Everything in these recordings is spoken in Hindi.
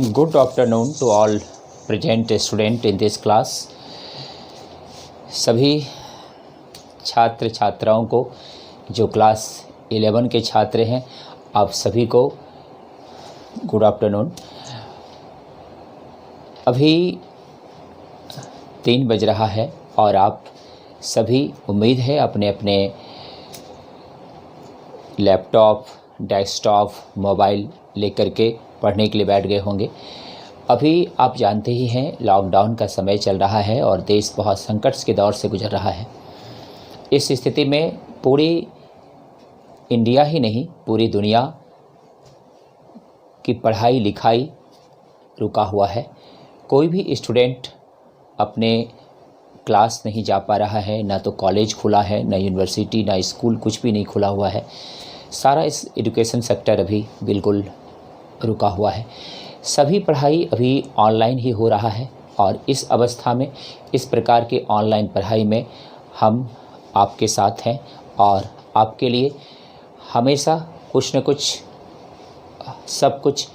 Good afternoon to all present student in this class। सभी छात्र छात्राओं को जो क्लास 11 के छात्र हैं, आप सभी को गुड आफ्टरनून। अभी 3 बज रहा है और आप सभी उम्मीद है अपने अपने लैपटॉप, डेस्कटॉप, मोबाइल लेकर के पढ़ने के लिए बैठ गए होंगे। अभी आप जानते ही हैं लॉकडाउन का समय चल रहा है और देश बहुत संकट के दौर से गुजर रहा है। इस स्थिति में पूरी इंडिया ही नहीं, पूरी दुनिया की पढ़ाई लिखाई रुका हुआ है। कोई भी स्टूडेंट अपने क्लास नहीं जा पा रहा है, ना तो कॉलेज खुला है, ना यूनिवर्सिटी, ना स्कूल, कुछ भी नहीं खुला हुआ है। सारा इस एजुकेशन सेक्टर अभी बिल्कुल रुका हुआ है। सभी पढ़ाई अभी ऑनलाइन ही हो रहा है और इस अवस्था में, इस प्रकार के ऑनलाइन पढ़ाई में हम आपके साथ हैं और आपके लिए हमेशा कुछ न कुछ, सब कुछ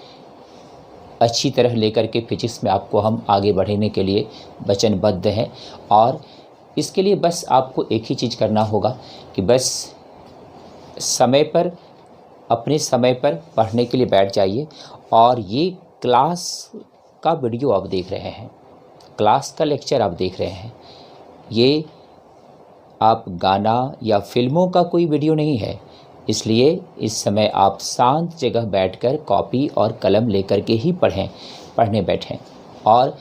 अच्छी तरह लेकर के फिजिक्स में आपको हम आगे बढ़ने के लिए वचनबद्ध हैं। और इसके लिए बस आपको एक ही चीज़ करना होगा कि बस समय पर, अपने समय पर पढ़ने के लिए बैठ जाइए। और ये क्लास का वीडियो आप देख रहे हैं, क्लास का लेक्चर आप देख रहे हैं, ये आप गाना या फिल्मों का कोई वीडियो नहीं है। इसलिए इस समय आप शांत जगह बैठकर कॉपी और कलम लेकर के ही पढ़ने बैठें और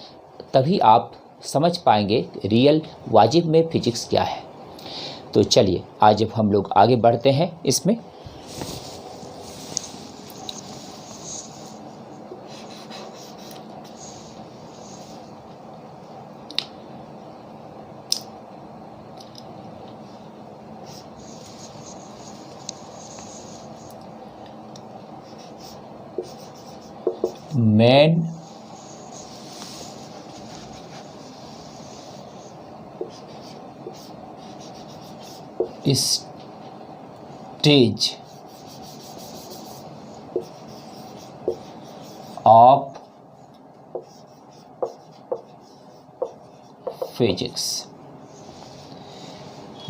तभी आप समझ पाएंगे रियल वाजिब में फिजिक्स क्या है। तो चलिए आज अब हम लोग आगे बढ़ते हैं इसमें। Main stage of physics.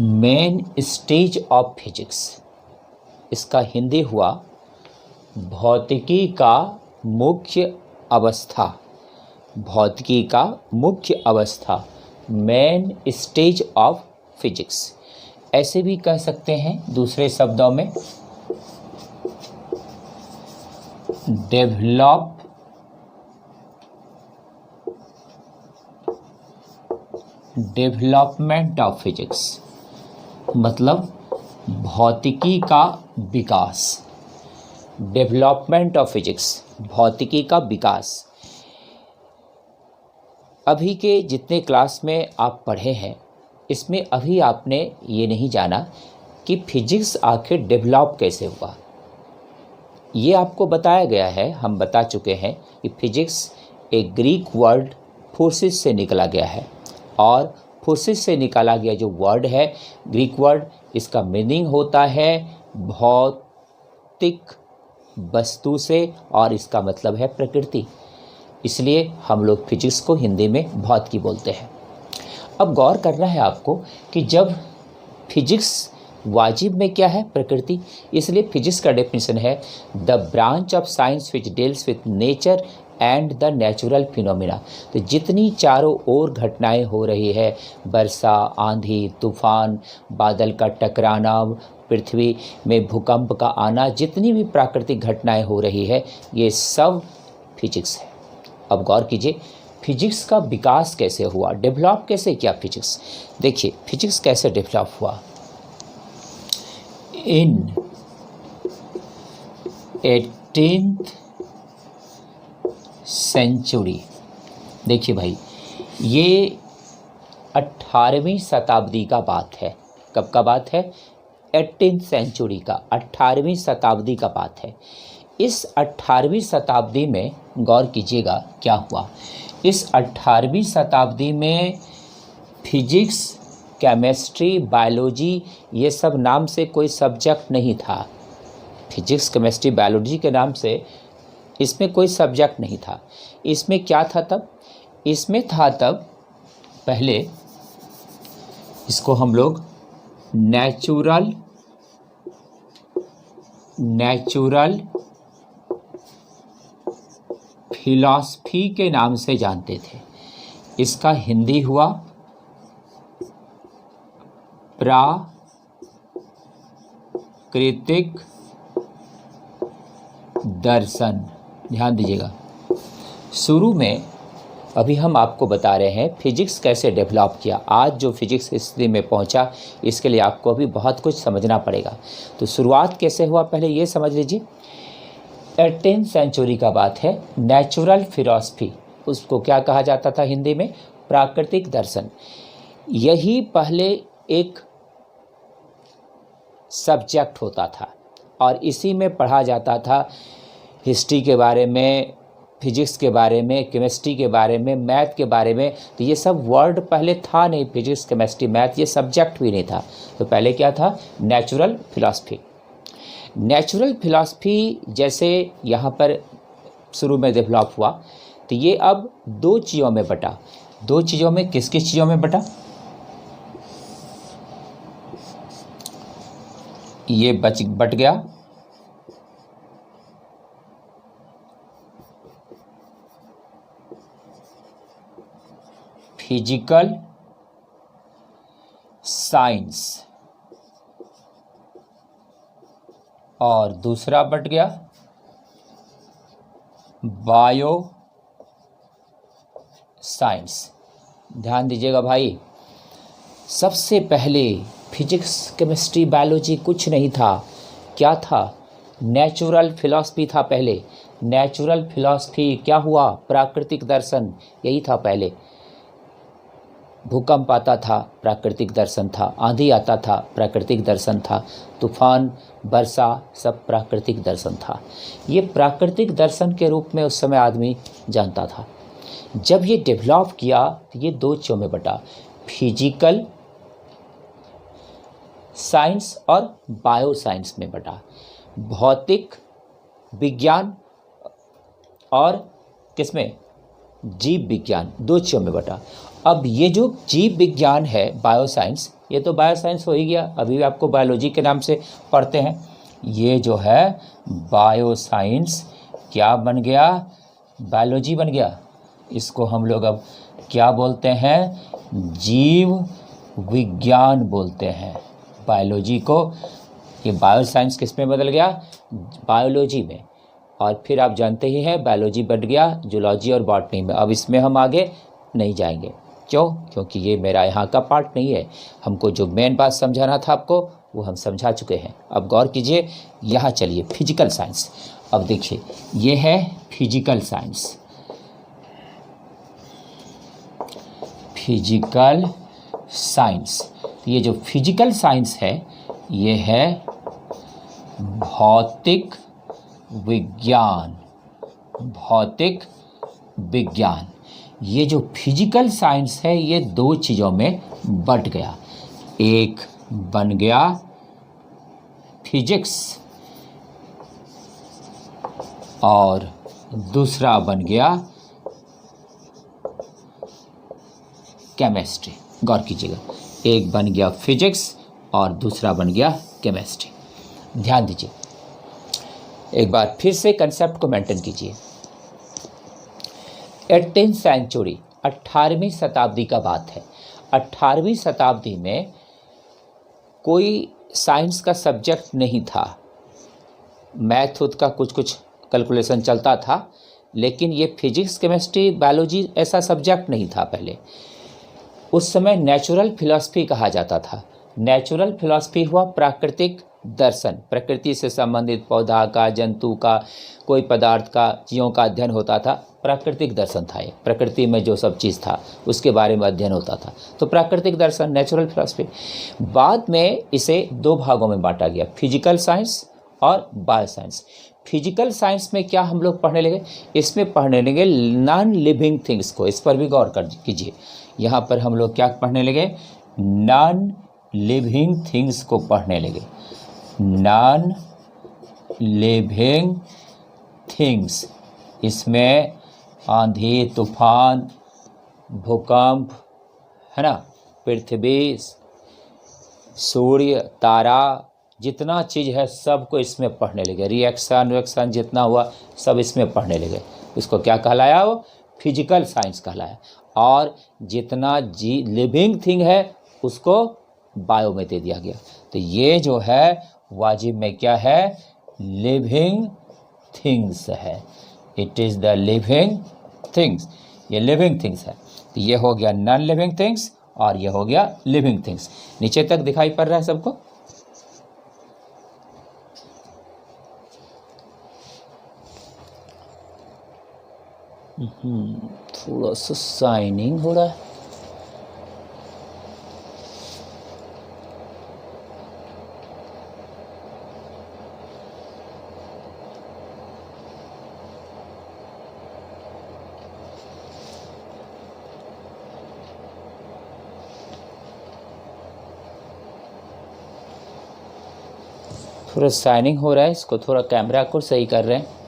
Main stage of physics, इसका हिंदी हुआ भौतिकी का मुख्य अवस्था। भौतिकी का मुख्य अवस्था, मेन स्टेज ऑफ फिजिक्स। ऐसे भी कह सकते हैं दूसरे शब्दों में डेवलपमेंट ऑफ फिजिक्स, मतलब भौतिकी का विकास। डेवलपमेंट ऑफ फिजिक्स, भौतिकी का विकास। अभी के जितने क्लास में आप पढ़े हैं, इसमें अभी आपने ये नहीं जाना कि फिजिक्स आखिर डेवलप कैसे हुआ। ये आपको बताया गया है, हम बता चुके हैं कि फिजिक्स एक ग्रीक वर्ड फोर्सिस से निकला गया है और फोर्सिस से निकाला गया जो वर्ड है, ग्रीक वर्ड, इसका मीनिंग होता है भौतिक वस्तु से और इसका मतलब है प्रकृति। इसलिए हम लोग फिजिक्स को हिंदी में भौतिकी बोलते हैं। अब गौर करना है आपको कि जब फिजिक्स वाजिब में क्या है, प्रकृति, इसलिए फिजिक्स का डेफिनेशन है the branch of science which deals with nature and the natural phenomena. तो जितनी चारों ओर घटनाएं हो रही है, वर्षा, आंधी, तूफान, बादल का टकराना, पृथ्वी में भूकंप का आना, जितनी भी प्राकृतिक घटनाएं हो रही है, ये सब फिजिक्स है। अब गौर कीजिए फिजिक्स का विकास कैसे हुआ, डेवलप कैसे किया फिजिक्स। देखिए फिजिक्स कैसे डेवलप हुआ। इन 18th सेंचुरी, देखिए भाई, ये 18वीं शताब्दी का बात है। कब का बात है? 18th सेंचुरी का, 18वीं शताब्दी का बात है। इस 18वीं शताब्दी में गौर कीजिएगा क्या हुआ। इस 18वीं शताब्दी में फिजिक्स, केमिस्ट्री, बायोलॉजी, ये सब नाम से कोई सब्जेक्ट नहीं था। फिजिक्स, केमिस्ट्री, बायोलॉजी के नाम से इसमें कोई सब्जेक्ट नहीं था। इसमें क्या था तब? इसमें था तब पहले, इसको हम लोग नेचुरल फिलॉसफी के नाम से जानते थे। इसका हिंदी हुआ प्राकृतिक दर्शन। ध्यान दीजिएगा, शुरू में अभी हम आपको बता रहे हैं फिजिक्स कैसे डेवलप किया। आज जो फिजिक्स इस स्थिति में पहुंचा, इसके लिए आपको अभी बहुत कुछ समझना पड़ेगा। तो शुरुआत कैसे हुआ पहले ये समझ लीजिए। 18th सेंचुरी का बात है। नेचुरल फिलॉसफी, उसको क्या कहा जाता था हिंदी में? प्राकृतिक दर्शन। यही पहले एक सब्जेक्ट होता था और इसी में पढ़ा जाता था हिस्ट्री के बारे में, फिजिक्स के बारे में, केमिस्ट्री के बारे में, मैथ के बारे में। तो ये सब वर्ड पहले था नहीं, फिजिक्स केमिस्ट्री मैथ ये सब्जेक्ट भी नहीं था। तो पहले क्या था? Natural philosophy. नेचुरल फिलॉसफी जैसे यहाँ पर शुरू में डेवलप हुआ, तो ये अब दो चीज़ों में बटा। दो चीज़ों में, किस किस चीज़ों में बटा? ये बट गया फिजिकल साइंस और दूसरा बट गया बायो साइंस। ध्यान दीजिएगा भाई, सबसे पहले फिजिक्स केमिस्ट्री बायोलॉजी कुछ नहीं था। क्या था? नेचुरल फिलॉसफी था पहले। नेचुरल फिलॉसफी क्या हुआ? प्राकृतिक दर्शन, यही था पहले। भूकंप आता था, प्राकृतिक दर्शन था। आंधी आता था, प्राकृतिक दर्शन था। तूफान, वर्षा, सब प्राकृतिक दर्शन था। ये प्राकृतिक दर्शन के रूप में उस समय आदमी जानता था। जब ये डेवलप किया तो ये दो चीज़ों में बटा, फिजिकल साइंस और बायो साइंस में बटा। भौतिक विज्ञान और किसमें? जीव विज्ञान, दो चीज़ों में बटा। अब ये जो जीव विज्ञान है, बायो साइंस, ये तो बायो साइंस हो ही गया, अभी भी आपको बायोलॉजी के नाम से पढ़ते हैं। ये जो है बायो साइंस क्या बन गया? बायोलॉजी बन गया। इसको हम लोग अब क्या बोलते हैं? जीव विज्ञान बोलते हैं बायोलॉजी को। ये बायो साइंस किस में बदल गया? बायोलॉजी में। और फिर आप जानते ही हैं बायोलॉजी बढ़ गया जूलॉजी और बॉटनी में। अब इसमें हम आगे नहीं जाएंगे। क्यों? क्योंकि ये मेरा यहाँ का पार्ट नहीं है। हमको जो मेन बात समझाना था आपको, वो हम समझा चुके हैं। अब गौर कीजिए, यहाँ चलिए फिजिकल साइंस। अब देखिए, ये है फिजिकल साइंस। फिजिकल साइंस, ये जो फिजिकल साइंस है, ये है भौतिक विज्ञान। भौतिक विज्ञान, ये जो फिजिकल साइंस है, ये दो चीज़ों में बट गया। एक बन गया फिजिक्स और दूसरा बन गया केमिस्ट्री। गौर कीजिएगा, एक बन गया फिजिक्स और दूसरा बन गया केमिस्ट्री। ध्यान दीजिए, एक बार फिर से कंसेप्ट को मेंटेन कीजिए। 18th सेंचुरी, 18वीं शताब्दी का बात है। 18वीं शताब्दी में कोई साइंस का सब्जेक्ट नहीं था। मैथ उथ का कुछ कुछ कैलकुलेशन चलता था, लेकिन ये फिजिक्स केमिस्ट्री बायोलॉजी ऐसा सब्जेक्ट नहीं था पहले। उस समय नेचुरल फिलॉसफी कहा जाता था। नेचुरल फिलॉसफी हुआ प्राकृतिक दर्शन, प्रकृति से संबंधित पौधा का, जंतु का, कोई पदार्थ का, चीज़ों का अध्ययन होता था। प्राकृतिक दर्शन था ये, प्रकृति में जो सब चीज़ था उसके बारे में अध्ययन होता था। तो प्राकृतिक दर्शन, नेचुरल फिलॉसफी। बाद में इसे दो भागों में बांटा गया, फिजिकल साइंस और बायो साइंस। फिजिकल साइंस में क्या हम लोग पढ़ने लगे? इसमें पढ़ने लगे नॉन लिविंग थिंग्स को। इस पर भी गौर कर कीजिए। यहाँ पर हम लोग क्या पढ़ने लगे? नॉन लिविंग थिंग्स को पढ़ने लगे। नॉन लिविंग थिंग्स, इसमें आंधी, तूफान, भूकंप, है ना, पृथ्वी, सूर्य, तारा, जितना चीज़ है सबको इसमें पढ़ने लगे। रिएक्शन जितना हुआ सब इसमें पढ़ने लगे। इसको क्या कहलाया? वो फिजिकल साइंस कहलाया। और जितना लिविंग थिंग है उसको बायो में दे दिया गया। तो ये जो है वाजिब में क्या है? लिविंग थिंग्स है। It is the living things. ये लिविंग थिंग्स है। तो ये हो गया नॉन लिविंग थिंग्स और ये हो गया लिविंग थिंग्स। नीचे तक दिखाई पड़ रहा है सबको? थोड़ा सा शाइनिंग हो रहा है। थोड़ा शाइनिंग हो रहा है, इसको थोड़ा कैमरा को सही कर रहे हैं।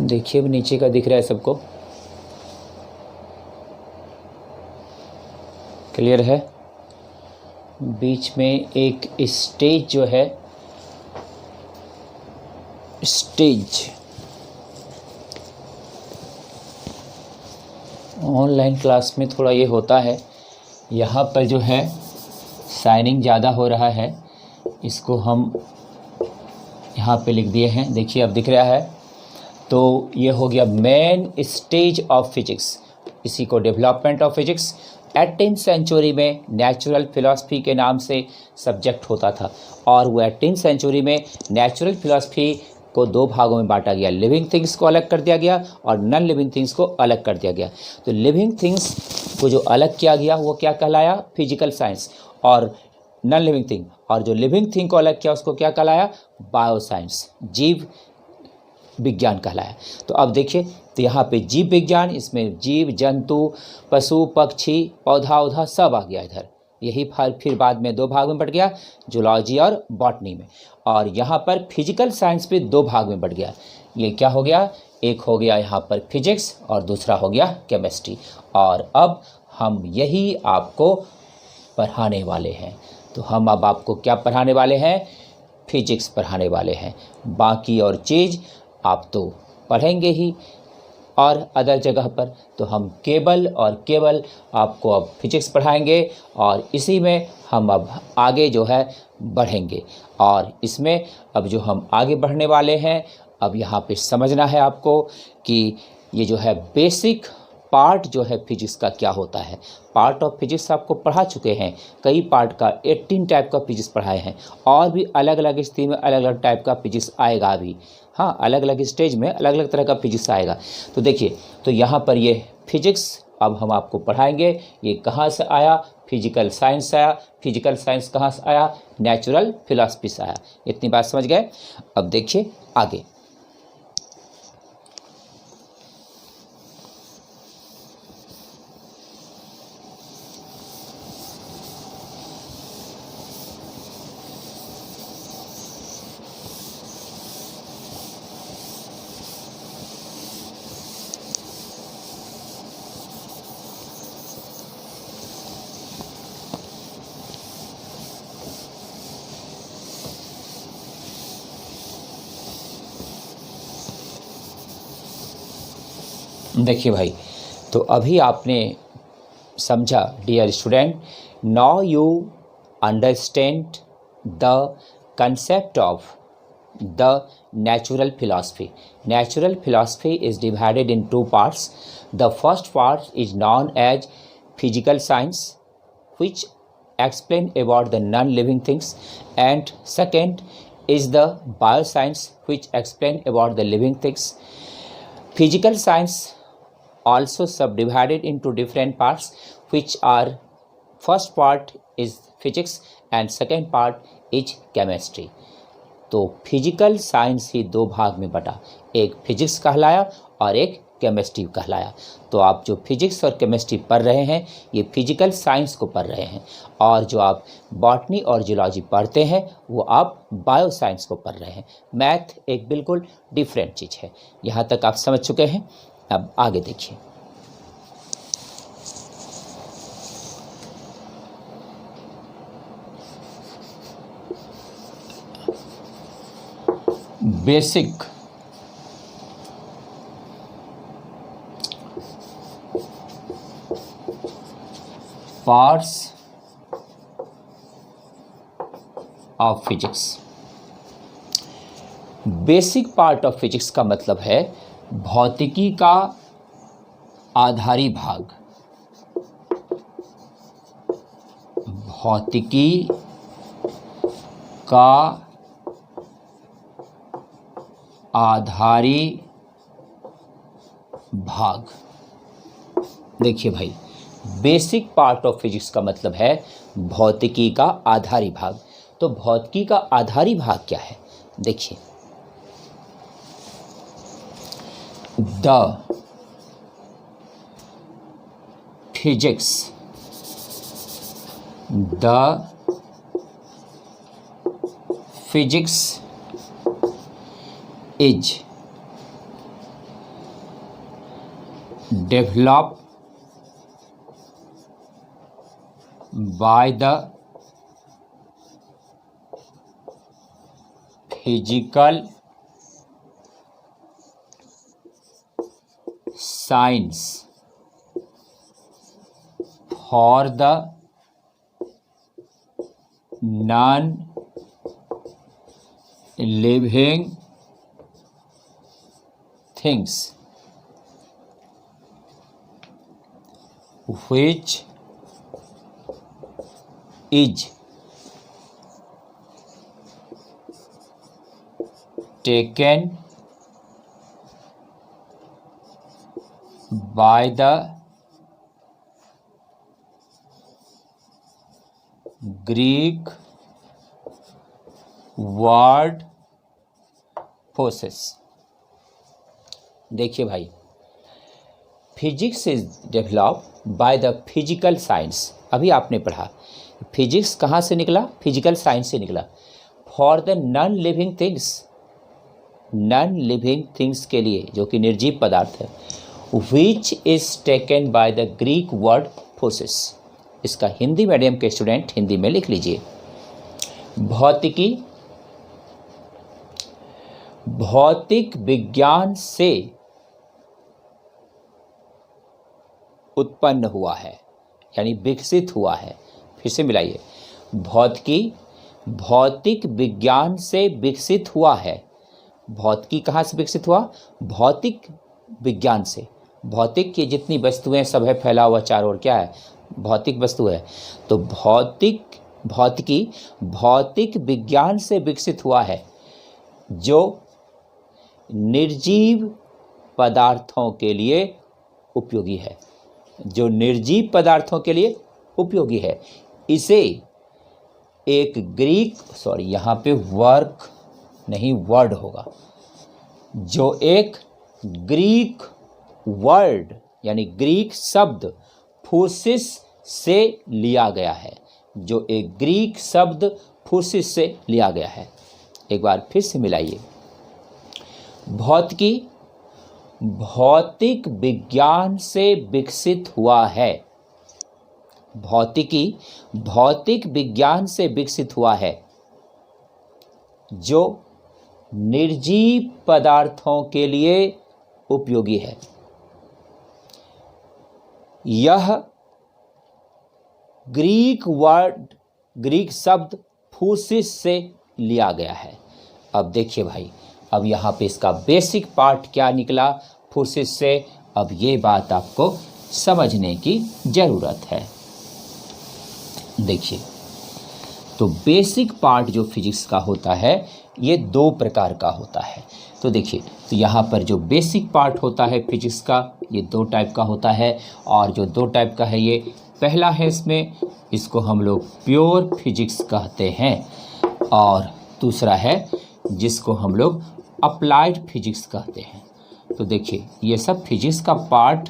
देखिए अब नीचे का दिख रहा है सबको? क्लियर है? बीच में एक स्टेज जो है, स्टेज ऑनलाइन क्लास में थोड़ा ये होता है। यहाँ पर जो है शाइनिंग ज़्यादा हो रहा है, इसको हम यहाँ पे लिख दिए हैं। देखिए अब दिख रहा है। तो ये हो गया मेन स्टेज ऑफ फिजिक्स। इसी को development of physics 18th century में नेचुरल फिलॉसफी के नाम से सब्जेक्ट होता था। और वो 18th सेंचुरी में नेचुरल फिलॉसफी को दो भागों में बांटा गया। लिविंग थिंग्स को अलग कर दिया गया और नॉन लिविंग थिंग्स को अलग कर दिया गया। तो लिविंग थिंग्स को जो अलग किया गया वो क्या कहलाया? Physical science. और नॉन लिविंग थिंग, और जो लिविंग थिंग को अलग किया उसको क्या कहलाया? बायो साइंस, जीव विज्ञान कहलाया। तो अब देखिए, तो यहाँ पे जीव विज्ञान, इसमें जीव जंतु, पशु पक्षी, पौधा उधा सब आ गया इधर। यही फिर बाद में दो भाग में बढ़ गया, जूलॉजी और बॉटनी में। और यहाँ पर फिजिकल साइंस भी दो भाग में बढ़ गया। ये क्या हो गया? एक हो गया यहाँ पर फिजिक्स और दूसरा हो गया केमिस्ट्री। और अब हम यही आपको पढ़ाने वाले हैं। तो हम अब आपको क्या पढ़ाने वाले हैं? फिजिक्स पढ़ाने वाले हैं। बाकी और चीज़ आप तो पढ़ेंगे ही और अदर जगह पर। तो हम केवल और केवल आपको अब फिजिक्स पढ़ाएंगे और इसी में हम अब आगे जो है बढ़ेंगे। और इसमें अब जो हम आगे बढ़ने वाले हैं, अब यहाँ पे समझना है आपको कि ये जो है बेसिक पार्ट जो है फिजिक्स का क्या होता है। पार्ट ऑफ फिजिक्स आपको पढ़ा चुके हैं, कई पार्ट का 18 टाइप का फिजिक्स पढ़ाए हैं। और भी अलग अलग स्थिति में अलग अलग टाइप का फिजिक्स आएगा अभी। हाँ, अलग अलग स्टेज में अलग अलग तरह का फिजिक्स आएगा। तो देखिए, तो यहाँ पर ये फिजिक्स अब हम आपको पढ़ाएंगे। ये कहाँ से आया? फिजिकल साइंस से आया। फिजिकल साइंस कहाँ से आया? नेचुरल फिलॉसफी से आया। इतनी बात समझ गए? अब देखिए आगे। देखिए भाई, तो अभी आपने समझा dear student, now you understand the concept of the natural philosophy. Natural philosophy is divided in two parts. The first part is known as physical science, which explain about the non-living things, and second is the bioscience, which explain about the living things. Physical science also subdivided into different parts, which are first part is physics and second part is chemistry. तो फिजिकल साइंस ही दो भाग में बटा, एक फिजिक्स कहलाया और एक केमिस्ट्री कहलाया। तो आप जो फिजिक्स और केमिस्ट्री पढ़ रहे हैं ये फिजिकल साइंस को पढ़ रहे हैं, और जो आप बॉटनी और जूलॉजी पढ़ते हैं वो आप बायो साइंस को पढ़ रहे हैं। मैथ एक बिल्कुल डिफरेंट चीज़ है। यहाँ तक आप समझ चुके हैं। अब आगे देखिए, basic parts of physics. Basic part of physics का मतलब है भौतिकी का आधारी भाग। भौतिकी का आधारी भाग। देखिए भाई, बेसिक पार्ट ऑफ फिजिक्स का मतलब है भौतिकी का आधारी भाग। तो भौतिकी का आधारी भाग क्या है? देखिए, the physics, the physics is developed by the physical science for the non-living things which is taken by the Greek word forces। देखिए भाई, physics is developed by the physical science. अभी आपने पढ़ा फिजिक्स कहाँ से निकला? फिजिकल साइंस से निकला। For the non living things, non living things के लिए, जो कि निर्जीव पदार्थ है। Which is taken by the Greek word forces. इसका हिंदी मीडियम के स्टूडेंट हिंदी में लिख लीजिए। भौतिकी भौतिक विज्ञान से उत्पन्न हुआ है, यानी विकसित हुआ है। फिर से मिलाइए, भौतिकी भौतिक विज्ञान से विकसित हुआ है। भौतिकी कहाँ से विकसित हुआ? भौतिक विज्ञान से। भौतिक की जितनी वस्तुएं सब है फैला हुआ चारों ओर, क्या है? भौतिक वस्तु है। तो भौतिकी भौतिक विज्ञान से विकसित हुआ है, जो निर्जीव पदार्थों के लिए उपयोगी है। जो निर्जीव पदार्थों के लिए उपयोगी है। इसे एक ग्रीक, सॉरी यहाँ पे वर्क नहीं वर्ड होगा, जो एक ग्रीक वर्ड यानी ग्रीक शब्द फोर्सिस से लिया गया है। जो एक ग्रीक शब्द फोर्सिस से लिया गया है। एक बार फिर से मिलाइए, भौतिकी भौतिक विज्ञान से विकसित हुआ है। भौतिकी भौतिक विज्ञान से विकसित हुआ है, जो निर्जीव पदार्थों के लिए उपयोगी है। यह ग्रीक शब्द फोर्सिस से लिया गया है। अब देखिए भाई, अब यहाँ पे इसका बेसिक पार्ट क्या निकला फोर्सिस से। अब ये बात आपको समझने की ज़रूरत है। देखिए, तो बेसिक पार्ट जो फिजिक्स का होता है ये दो प्रकार का होता है। तो देखिए, तो यहाँ पर जो बेसिक पार्ट होता है फिजिक्स का ये दो टाइप का होता है। और जो दो टाइप का है, ये पहला है इसमें, इसको हम लोग प्योर फिजिक्स कहते हैं, और दूसरा है जिसको हम लोग अप्लाइड फिजिक्स कहते हैं। तो देखिए ये सब फिजिक्स का पार्ट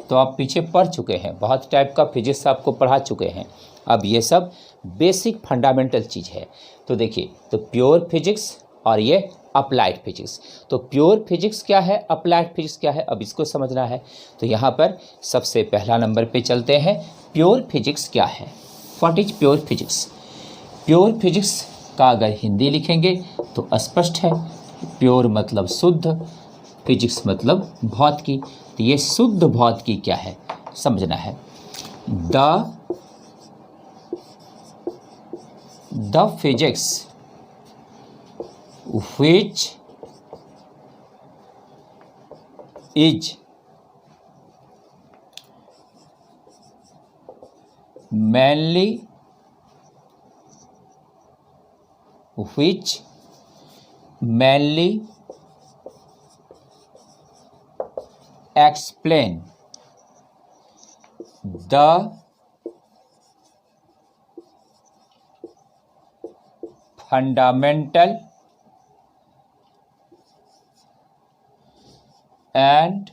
तो आप पीछे पढ़ चुके हैं, बहुत टाइप का फिजिक्स आपको पढ़ा चुके हैं। अब ये सब बेसिक फंडामेंटल चीज़ है। तो देखिए, तो प्योर फिजिक्स और ये अप्लाइड फिजिक्स। तो प्योर फिजिक्स क्या है, अप्लाइड फिजिक्स क्या है, अब इसको समझना है। तो यहाँ पर सबसे पहला नंबर पे चलते हैं, प्योर फिजिक्स क्या है। What is pure physics. Pure physics का अगर हिंदी लिखेंगे तो स्पष्ट है, प्योर मतलब शुद्ध, फिजिक्स मतलब भौतिकी। तो ये शुद्ध भौतिकी क्या है समझना है। The physics which is mainly explain the fundamental and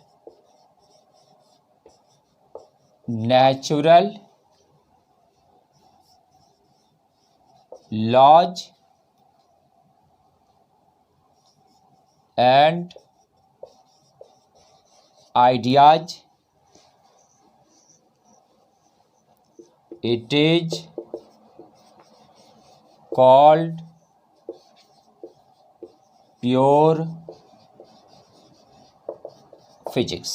natural laws and ideas. It is called pure physics.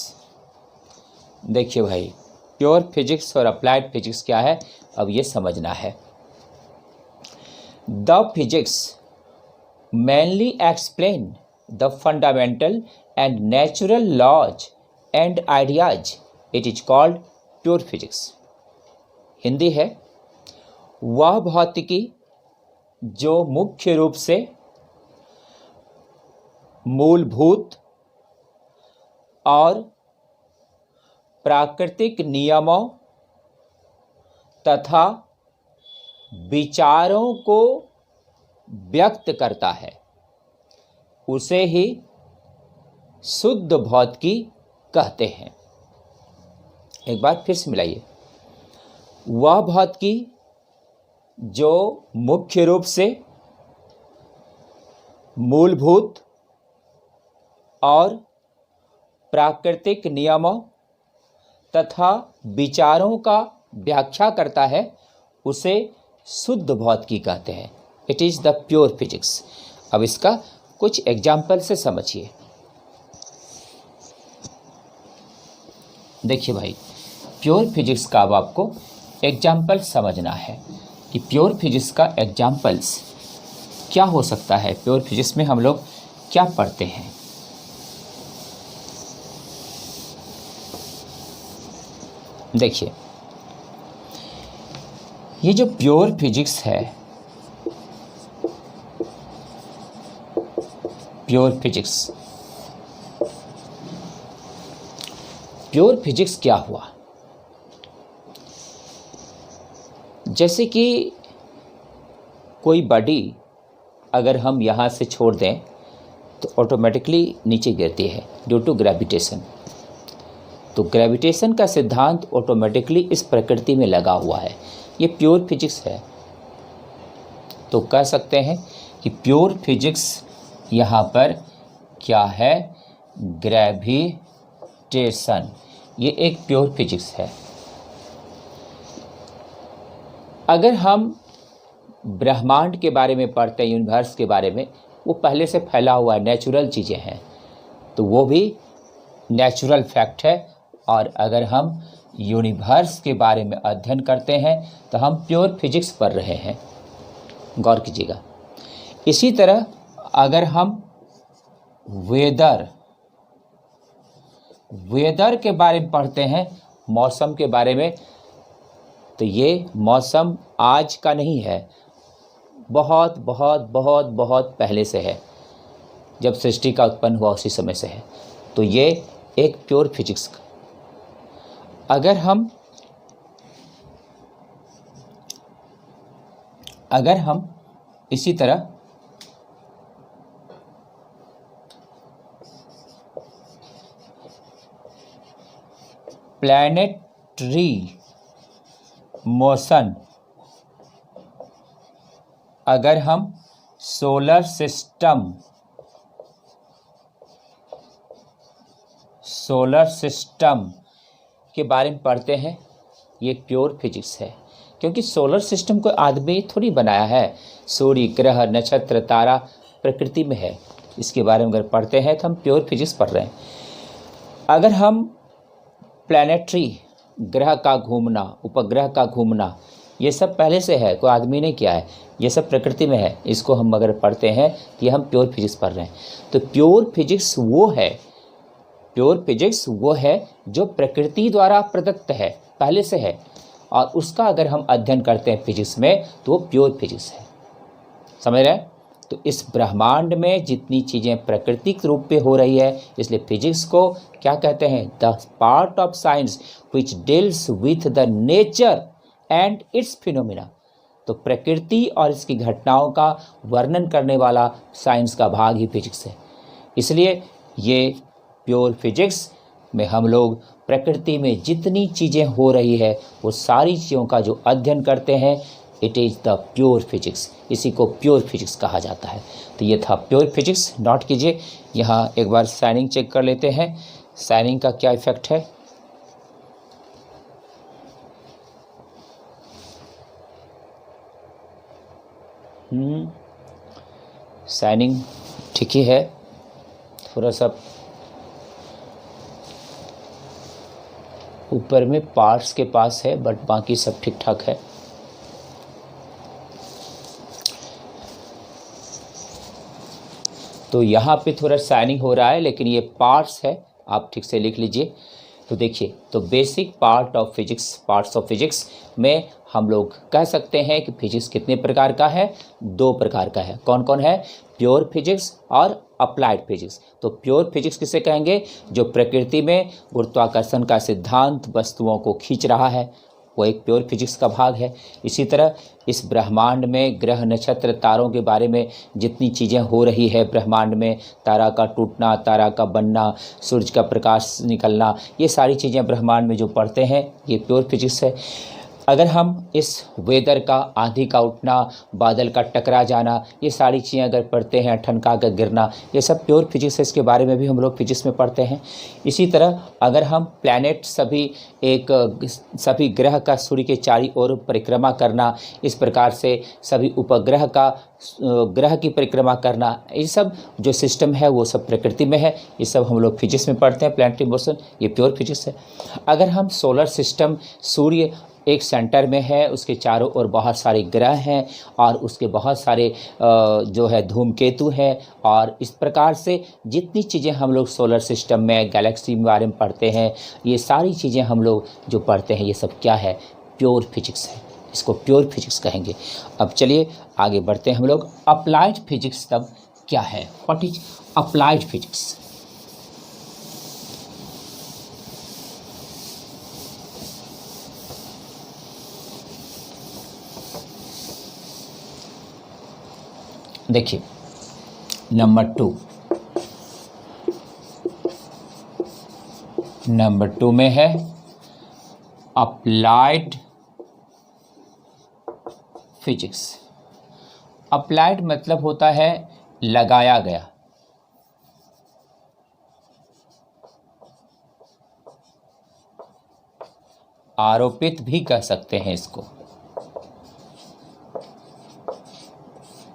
देखिए भाई, प्योर फिजिक्स और अप्लाइड फिजिक्स क्या है, अब ये समझना है। The physics mainly explain the fundamental and natural laws and ideas, it is called pure physics. Hindi है, वह भौतिकी जो मुख्य रूप से मूलभूत और प्राकृतिक नियमों तथा विचारों को व्यक्त करता है, उसे ही शुद्ध भौतिकी कहते हैं। एक बार फिर से मिलाइए, वह भौतिकी जो मुख्य रूप से मूलभूत और प्राकृतिक नियमों तथा विचारों का व्याख्या करता है, उसे शुद्ध भौतिकी कहते हैं। It is the pure physics. अब इसका कुछ एग्जाम्पल से समझिए। देखिए भाई, प्योर फिजिक्स का अब आपको एग्जाम्पल समझना है कि प्योर फिजिक्स का एग्जाम्पल्स क्या हो सकता है। प्योर फिजिक्स में हम लोग क्या पढ़ते हैं। देखिए, ये जो प्योर फिजिक्स है, प्योर फिजिक्स क्या हुआ। जैसे कि कोई बॉडी अगर हम यहाँ से छोड़ दें तो ऑटोमेटिकली नीचे गिरती है ड्यू टू ग्रेविटेशन। तो ग्रेविटेशन का सिद्धांत ऑटोमेटिकली इस प्रकृति में लगा हुआ है, ये प्योर फिजिक्स है। तो कह सकते हैं कि प्योर फिजिक्स यहाँ पर क्या है, ग्रेविटेशन, ये एक प्योर फिजिक्स है। अगर हम ब्रह्मांड के बारे में पढ़ते हैं, यूनिवर्स के बारे में, वो पहले से फैला हुआ है, नेचुरल चीज़ें हैं, तो वो भी नेचुरल फैक्ट है। और अगर हम यूनिवर्स के बारे में अध्ययन करते हैं तो हम प्योर फिजिक्स पढ़ रहे हैं, गौर कीजिएगा। इसी तरह अगर हम वेदर के बारे में पढ़ते हैं, मौसम के बारे में, तो ये मौसम आज का नहीं है, बहुत बहुत बहुत बहुत पहले से है, जब सृष्टि का उत्पन्न हुआ उसी समय से है। तो ये एक प्योर फिजिक्स। अगर हम इसी तरह प्लैनेटरी मोशन अगर हम सोलर सिस्टम के बारे में पढ़ते हैं, ये प्योर फिजिक्स है। क्योंकि सोलर सिस्टम को आदमी थोड़ी बनाया है, सूर्य, ग्रह, नक्षत्र, तारा प्रकृति में है। इसके बारे में अगर पढ़ते हैं तो हम प्योर फिजिक्स पढ़ रहे हैं। अगर हम प्लैनेटरी, ग्रह का घूमना, उपग्रह का घूमना, ये सब पहले से है, कोई आदमी ने किया है, ये सब प्रकृति में है। इसको हम अगर पढ़ते हैं तो ये हम प्योर फिजिक्स पढ़ रहे हैं। तो प्योर फिजिक्स वो है जो प्रकृति द्वारा प्रदत्त है, पहले से है, और उसका अगर हम अध्ययन करते हैं फिजिक्स में तो वो प्योर फिजिक्स है। समझ रहे हैं? तो इस ब्रह्मांड में जितनी चीज़ें प्राकृतिक रूप पे हो रही है, इसलिए फिजिक्स को क्या कहते हैं? The part of science which deals with the nature and it's phenomena. तो प्रकृति और इसकी घटनाओं का वर्णन करने वाला साइंस का भाग ही फिजिक्स है। इसलिए ये प्योर फिजिक्स में हम लोग प्रकृति में जितनी चीज़ें हो रही है वो सारी चीज़ों का जो अध्ययन करते हैं, it is the pure physics. इसी को प्योर फिजिक्स कहा जाता है। तो ये था प्योर फिजिक्स, नोट कीजिए। यहाँ एक बार साइनिंग चेक कर लेते हैं, साइनिंग का क्या इफेक्ट है। साइनिंग ठीक ही है, थोड़ा सा ऊपर में पार्ट्स के पास है, बट बाकी सब ठीक ठाक है। तो यहाँ पे थोड़ा शाइनिंग हो रहा है, लेकिन ये पार्ट्स है, आप ठीक से लिख लीजिए। तो देखिए, तो बेसिक पार्ट्स ऑफ फिजिक्स में हम लोग कह सकते हैं कि फिजिक्स कितने प्रकार का है? 2 प्रकार का है। कौन कौन है? प्योर फिजिक्स और अप्लाइड फिजिक्स। तो प्योर फिजिक्स किसे कहेंगे? जो प्रकृति में गुरुत्वाकर्षण का सिद्धांत वस्तुओं को खींच रहा है, वो एक प्योर फिजिक्स का भाग है। इसी तरह इस ब्रह्मांड में ग्रह, नक्षत्र, तारों के बारे में जितनी चीज़ें हो रही है ब्रह्मांड में, तारा का टूटना, तारा का बनना, सूरज का प्रकाश निकलना, ये सारी चीज़ें ब्रह्मांड में जो पढ़ते हैं, ये प्योर फिजिक्स है। अगर हम इस वेदर का, आंधी का उठना, बादल का टकरा जाना, ये सारी चीज़ें अगर पढ़ते हैं, ठनका का गिरना, ये सब प्योर फिजिक्स है। इसके बारे में भी हम लोग फिजिक्स में पढ़ते हैं। इसी तरह अगर हम प्लैनेट सभी ग्रह का सूर्य के चारों ओर परिक्रमा करना, इस प्रकार से सभी उपग्रह का ग्रह की परिक्रमा करना, ये सब जो सिस्टम है वो सब प्रकृति में है। ये सब हम लोग फिजिक्स में पढ़ते हैं, प्लैनेटरी मोशन, ये प्योर फिजिक्स है। अगर हम सोलर सिस्टम, सूर्य एक सेंटर में है, उसके चारों ओर बहुत सारे ग्रह हैं और उसके बहुत सारे जो है धूमकेतु हैं, और इस प्रकार से जितनी चीज़ें हम लोग सोलर सिस्टम में, गैलेक्सी के बारे में पढ़ते हैं, ये सारी चीज़ें हम लोग जो पढ़ते हैं, ये सब क्या है? प्योर फिजिक्स है। इसको प्योर फिजिक्स कहेंगे। अब चलिए आगे बढ़ते हैं हम लोग। अप्लाइड फिजिक्स तब क्या है? What is applied physics? देखिए, नंबर 2 में है अप्लाइड फिजिक्स। अप्लाइड मतलब होता है लगाया गया। आरोपित भी कह सकते हैं इसको,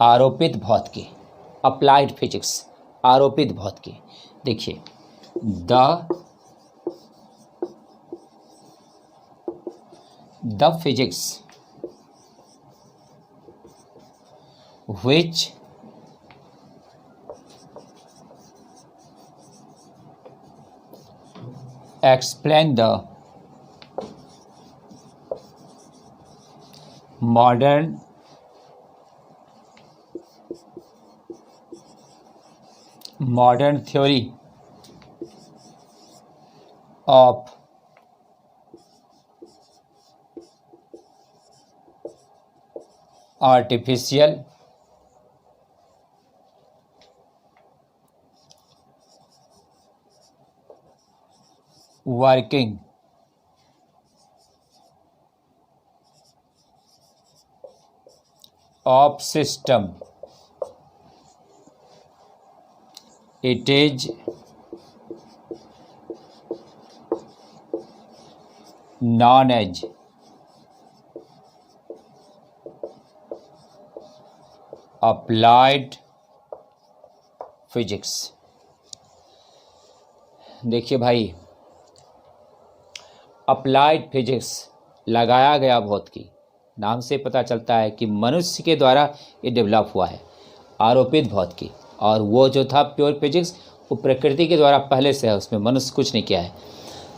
आरोपित भौतिकी। अप्लाइड फिजिक्स, आरोपित भौतिकी। देखिए, the physics which explain the modern theory of artificial working of system. It is known as applied physics. देखिए भाई, अप्लाइड फिजिक्स लगाया गया भौतिकी, नाम से पता चलता है कि मनुष्य के द्वारा ये डेवलप हुआ है, आरोपित भौतिकी। और वो जो था प्योर फिजिक्स, वो प्रकृति के द्वारा पहले से है, उसमें मनुष्य कुछ नहीं किया है।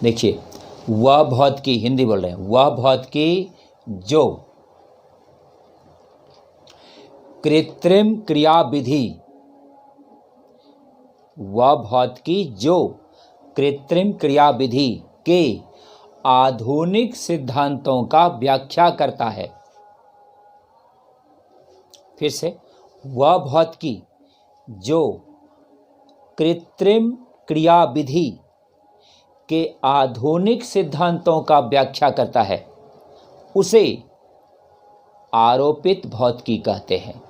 देखिए, वह भौतिकी, हिंदी बोल रहे हैं, वह भौतिकी जो कृत्रिम क्रियाविधि, वह भौतिकी जो कृत्रिम क्रियाविधि के आधुनिक सिद्धांतों का व्याख्या करता है। फिर से, वह भौतिकी जो कृत्रिम क्रियाविधि के आधुनिक सिद्धांतों का व्याख्या करता है, उसे आरोपित भौतिकी कहते हैं।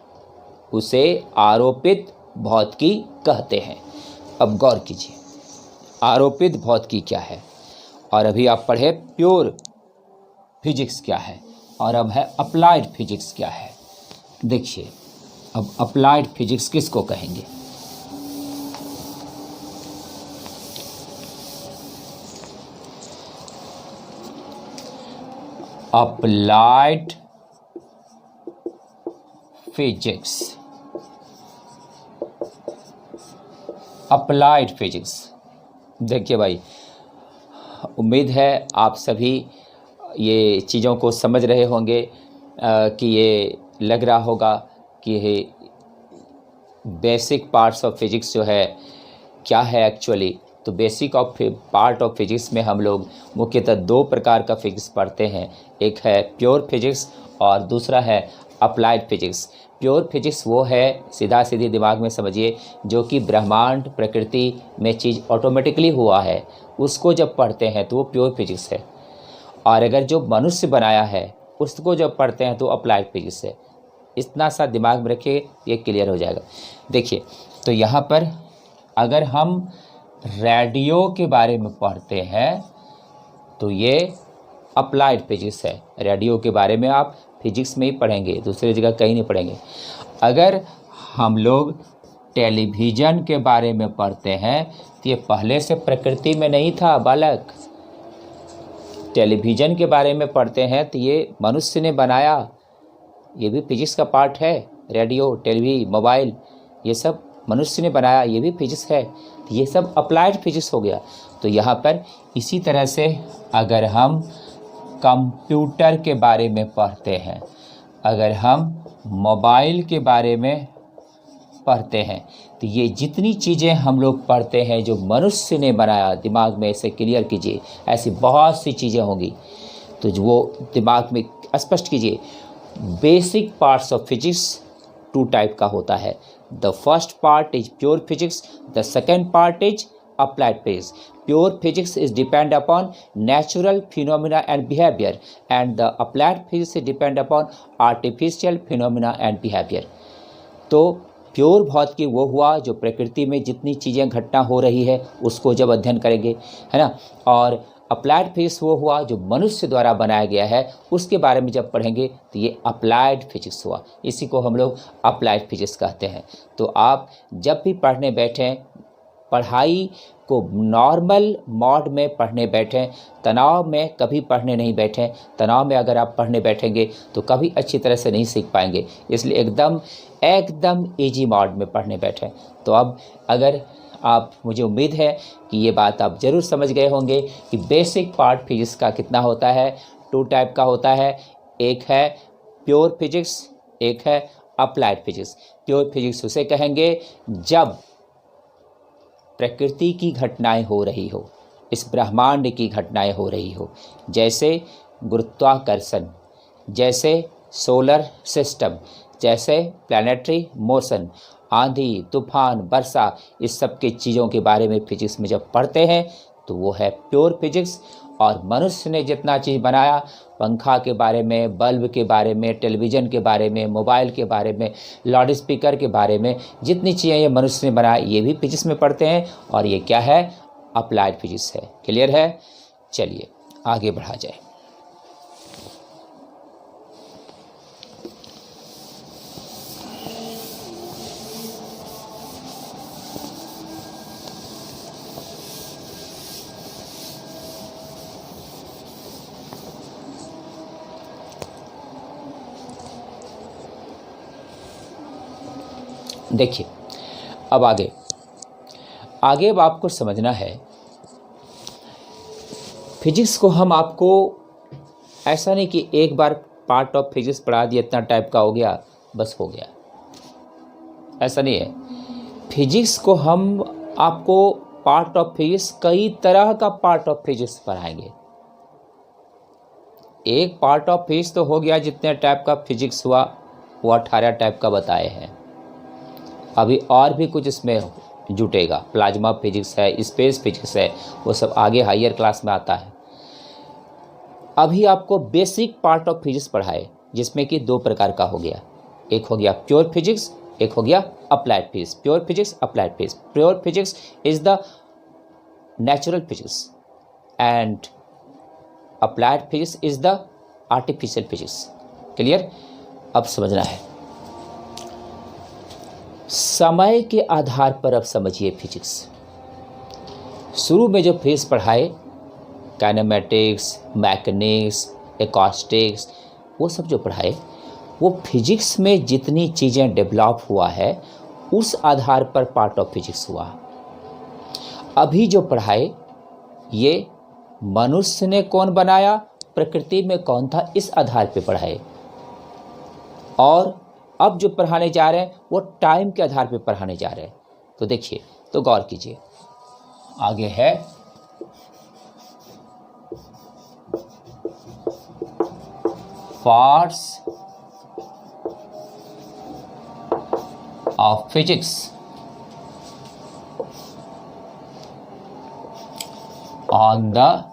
उसे आरोपित भौतिकी कहते हैं। अब गौर कीजिए, आरोपित भौतिकी क्या है, और अभी आप पढ़े प्योर फिजिक्स क्या है, और अब है अप्लाइड फिजिक्स क्या है। देखिए, अब अप्लाइड फिजिक्स किसको कहेंगे? Applied physics, applied physics. देखिए भाई, उम्मीद है आप सभी ये चीज़ों को समझ रहे होंगे कि ये लग रहा होगा कि ये बेसिक पार्ट्स ऑफ फिजिक्स जो है क्या है एक्चुअली। तो basic of part of physics में हम लोग मुख्यतः दो प्रकार का फिजिक्स पढ़ते हैं, एक है प्योर फिजिक्स और दूसरा है अप्लाइड फिजिक्स। प्योर फिजिक्स वो है, सीधा सीधी दिमाग में समझिए, जो कि ब्रह्मांड प्रकृति में चीज़ ऑटोमेटिकली हुआ है, उसको जब पढ़ते हैं तो वो प्योर फिजिक्स है। और अगर जो मनुष्य बनाया है उसको जब पढ़ते हैं तो अप्लाइड फिजिक्स है। इतना सा दिमाग में रखिए, ये क्लियर हो जाएगा। देखिए, तो यहाँ पर अगर हम रेडियो के बारे में पढ़ते हैं तो ये अप्लाइड फिजिक्स है। रेडियो के बारे में आप फिजिक्स में ही पढ़ेंगे, दूसरी जगह कहीं नहीं पढ़ेंगे। अगर हम लोग टेलीविज़न के बारे में पढ़ते हैं तो ये पहले से प्रकृति में नहीं था बालक। टेलीविज़न के बारे में पढ़ते हैं तो ये मनुष्य ने बनाया, ये भी फिजिक्स का पार्ट है। रेडियो, टेलीवी, मोबाइल, ये सब मनुष्य ने बनाया, ये भी फिजिक्स है। तो ये सब अप्लाइड फिजिक्स हो गया। तो यहाँ पर इसी तरह से अगर हम कंप्यूटर के बारे में पढ़ते हैं, अगर हम मोबाइल के बारे में पढ़ते हैं, तो ये जितनी चीज़ें हम लोग पढ़ते हैं जो मनुष्य ने बनाया, दिमाग में ऐसे क्लियर कीजिए, ऐसी बहुत सी चीज़ें होंगी तो जो वो दिमाग में स्पष्ट कीजिए। Basic parts of physics two type का होता है। The first part is pure physics, the second part is applied physics. Pure physics is depend upon natural phenomena and behavior, and the applied physics is depend upon artificial phenomena and behavior. तो प्योर भौतिकी वो हुआ जो प्रकृति में जितनी चीज़ें घटना हो रही है उसको जब अध्ययन करेंगे, है ना। और अप्लाइड फिजिक्स वो हुआ जो मनुष्य द्वारा बनाया गया है, उसके बारे में जब पढ़ेंगे तो ये अप्लाइड फिजिक्स हुआ। इसी को हम लोग अप्लाइड फिजिक्स कहते हैं। तो आप जब भी पढ़ने बैठें, पढ़ाई को नॉर्मल मोड में पढ़ने बैठें, तनाव में कभी पढ़ने नहीं बैठें। तनाव में अगर आप पढ़ने बैठेंगे तो कभी अच्छी तरह से नहीं सीख पाएंगे, इसलिए एकदम इजी मोड में पढ़ने बैठें। तो अब अगर आप, मुझे उम्मीद है कि ये बात आप ज़रूर समझ गए होंगे कि बेसिक पार्ट फिजिक्स का कितना होता है, टू टाइप का होता है। एक है प्योर फिजिक्स, एक है अप्लाइड फिजिक्स। प्योर फिजिक्स उसे कहेंगे जब प्रकृति की घटनाएं हो रही हो, इस ब्रह्मांड की घटनाएं हो रही हो, जैसे गुरुत्वाकर्षण, जैसे सोलर सिस्टम, जैसे प्लैनेटरी मोशन, आंधी, तूफान, वर्षा, इस सब की चीज़ों के बारे में फिजिक्स में जब पढ़ते हैं तो वो है प्योर फिजिक्स। और मनुष्य ने जितना चीज़ बनाया, पंखा के बारे में, बल्ब के बारे में, टेलीविज़न के बारे में, मोबाइल के बारे में, लाउड स्पीकर के बारे में, जितनी चीज़ें ये मनुष्य ने बनाया ये भी फिजिक्स में पढ़ते हैं, और ये क्या है? अप्लाइड फिजिक्स है। क्लियर है? चलिए आगे बढ़ा जाए। देखिए अब आगे अब आपको समझना है, फिजिक्स को हम आपको ऐसा नहीं कि एक बार पार्ट ऑफ फिजिक्स पढ़ा दिया, इतना टाइप का हो गया, बस हो गया, ऐसा नहीं है। फिजिक्स को हम आपको पार्ट ऑफ फिजिक्स, कई तरह का पार्ट ऑफ फिजिक्स पढ़ाएंगे। एक पार्ट ऑफ फिजिक्स तो हो गया, जितने टाइप का फिजिक्स हुआ वो 18 टाइप का बताए हैं। अभी और भी कुछ इसमें जुटेगा, प्लाज्मा फिजिक्स है, स्पेस फिजिक्स है, वो सब आगे हायर क्लास में आता है। अभी आपको बेसिक पार्ट ऑफ फिजिक्स पढ़ाए, जिसमें कि 2 प्रकार का हो गया, एक हो गया प्योर फिजिक्स, एक हो गया applied physics. Pure physics, applied physics. Pure physics is the natural physics and applied physics is the artificial physics. Clear? अब समझना है, समय के आधार पर अब समझिए फिजिक्स। शुरू में जो फिजिक्स पढ़ाए, काइनेमेटिक्स, मैकेनिक्स, एकॉस्टिक्स, वो सब जो पढ़ाए, वो फिजिक्स में जितनी चीज़ें डेवलप हुआ है उस आधार पर पार्ट ऑफ फिजिक्स हुआ। अभी जो पढ़ाए ये मनुष्य ने कौन बनाया, प्रकृति में कौन था, इस आधार पे पढ़ाए। और अब जो पढ़ाने जा रहे हैं वो टाइम के आधार पे पढ़ाने जा रहे हैं। तो देखिए, तो गौर कीजिए, आगे है parts of physics on the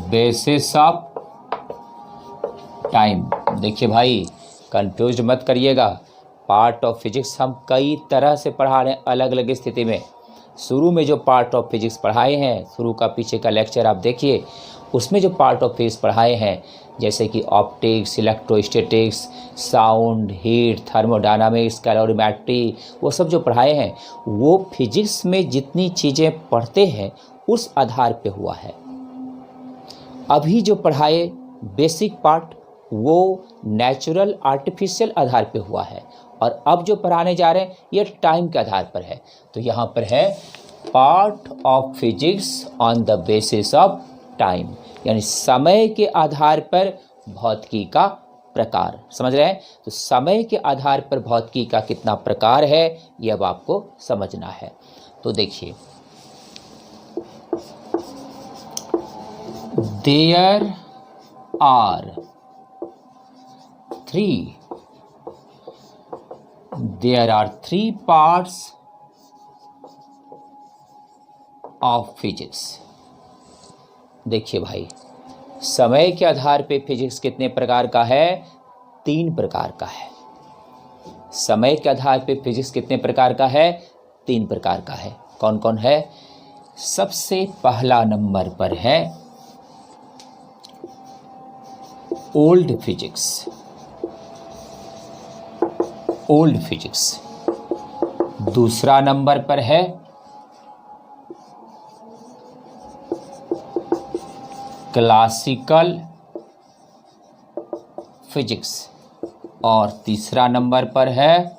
basis of time. देखिए भाई, कंफ्यूज मत करिएगा, पार्ट ऑफ फिजिक्स हम कई तरह से पढ़ा रहे हैं अलग अलग स्थिति में। शुरू में जो पार्ट ऑफ फिजिक्स पढ़ाए हैं, शुरू का पीछे का लेक्चर आप देखिए, उसमें जो पार्ट ऑफ फिजिक्स पढ़ाए हैं, जैसे कि optics, electrostatics, sound, heat, thermodynamics, calorimetry, वो सब जो पढ़ाए हैं वो फिजिक्स में जितनी चीज़ें पढ़ते हैं उस आधार पे हुआ है। अभी जो पढ़ाए बेसिक पार्ट वो नेचुरल आर्टिफिशियल आधार पे हुआ है, और अब जो पढ़ाने जा रहे हैं ये टाइम के आधार पर है। तो यहाँ पर है part of physics on the basis of time, यानी समय के आधार पर भौतिकी का प्रकार। समझ रहे हैं? तो समय के आधार पर भौतिकी का कितना प्रकार है ये अब आपको समझना है। तो देखिए, there are three parts of physics। देखिए भाई, समय के आधार पे फिजिक्स कितने प्रकार का है? 3 प्रकार का है। समय के आधार पे फिजिक्स कितने प्रकार का है? 3 प्रकार का है। कौन कौन है? सबसे पहला नंबर पर है ओल्ड फिजिक्स। Old physics. दूसरा नंबर पर है क्लासिकल फिजिक्स, और तीसरा नंबर पर है